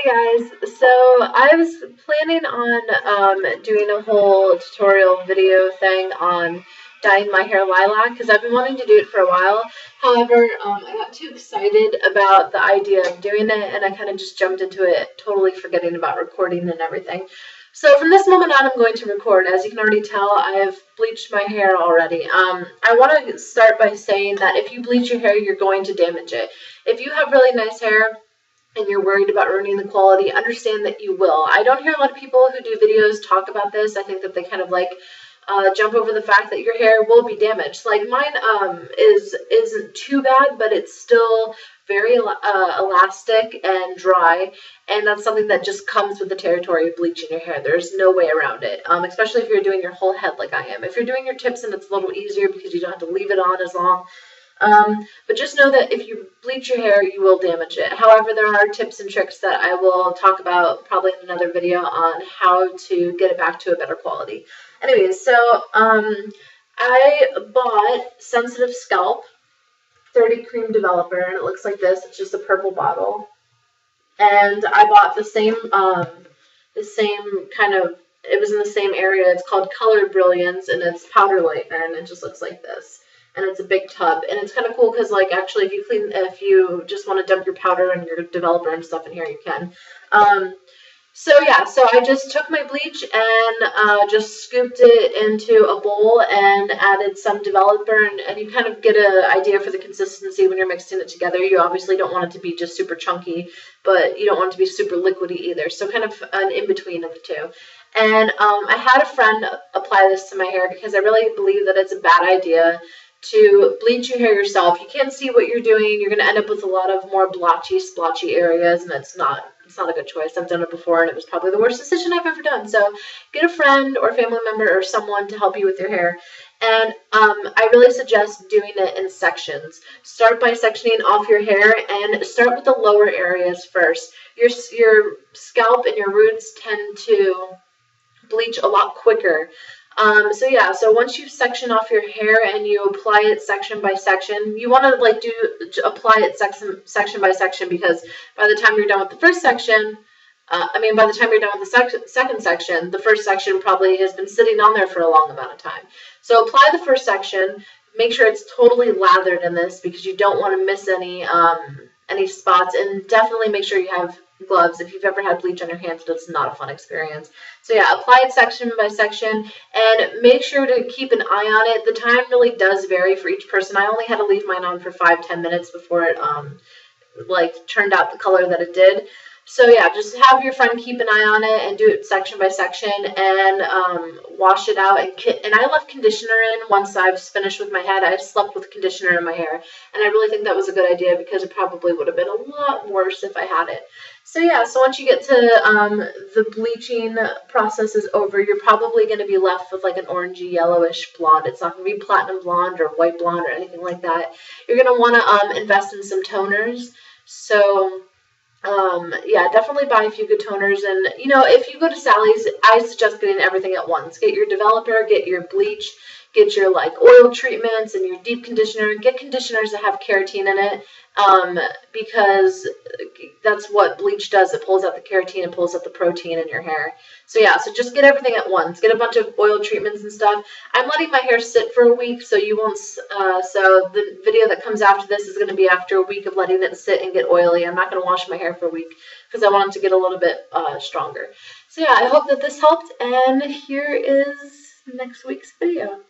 Hey guys, so I was planning on doing a whole tutorial video thing on dyeing my hair lilac because I've been wanting to do it for a while. However, I got too excited about the idea of doing it and I kind of just jumped into it, totally forgetting about recording and everything. So from this moment on, I'm going to record. As you can already tell, I have bleached my hair already. I want to start by saying that if you bleach your hair, you're going to damage it. If you have really nice hair, and you're worried about ruining the quality, understand that you will. I don't hear a lot of people who do videos talk about this. I think that they kind of like jump over the fact that your hair will be damaged. Like mine isn't too bad, but it's still very elastic and dry, and that's something that just comes with the territory of bleaching your hair. There's no way around it, especially if you're doing your whole head like I am. If you're doing your tips, and it's a little easier because you don't have to leave it on as long. But just know that if you bleach your hair, you will damage it. However, there are tips and tricks that I will talk about probably in another video on how to get it back to a better quality. Anyways, so I bought Sensitive Scalp 30 Cream Developer, and it looks like this. It's just a purple bottle. And I bought the same kind of, it was in the same area. It's called Colored Brilliance, and it's powder lightener, and it just looks like this. And it's a big tub, and it's kind of cool because, like, actually, if you just want to dump your powder and your developer and stuff in here, you can. So yeah, so I just took my bleach and just scooped it into a bowl and added some developer, and you kind of get an idea for the consistency when you're mixing it together. You obviously don't want it to be just super chunky, but you don't want it to be super liquidy either. So kind of an in-between of the two. And I had a friend apply this to my hair because I really believe that it's a bad idea to bleach your hair yourself. You can't see what you're doing. You're going to end up with a lot of more blotchy, splotchy areas, and it's not a good choice. I've done it before, and it was probably the worst decision I've ever done. So get a friend or family member or someone to help you with your hair. And I really suggest doing it in sections. Start by sectioning off your hair and start with the lower areas first. Your scalp and your roots tend to bleach a lot quicker. So yeah, so once you section off your hair and you apply it section by section, you want to like apply it section by section, because by the time you're done with the first section, by the time you're done with the second section, the first section probably has been sitting on there for a long amount of time. So apply the first section, make sure it's totally lathered in this because you don't want to miss any spots, and definitely make sure you have gloves. If you've ever had bleach on your hands, it's not a fun experience. So yeah, apply it section by section and make sure to keep an eye on it. The time really does vary for each person. I only had to leave mine on for 5-10 minutes before it like turned out the color that it did. So yeah, just have your friend keep an eye on it and do it section by section and wash it out. And I left conditioner in once I was finished with my head. I slept with conditioner in my hair, and I really think that was a good idea because it probably would have been a lot worse if I had it. So yeah, so once you get to the bleaching process is over, you're probably going to be left with like an orangey yellowish blonde. It's not going to be platinum blonde or white blonde or anything like that. You're going to want to invest in some toners. So yeah, definitely buy a few good toners. And you know, if you go to Sally's, I suggest getting everything at once. Get your developer, get your bleach, get your like oil treatments and your deep conditioner. Get conditioners that have keratin in it, because that's what bleach does. It pulls out the keratin and pulls out the protein in your hair. So yeah, so just get everything at once. Get a bunch of oil treatments and stuff. I'm letting my hair sit for a week, so you won't. So the video that comes after this is going to be after a week of letting it sit and get oily. I'm not going to wash my hair for a week because I want it to get a little bit stronger. So yeah, I hope that this helped, and here is next week's video.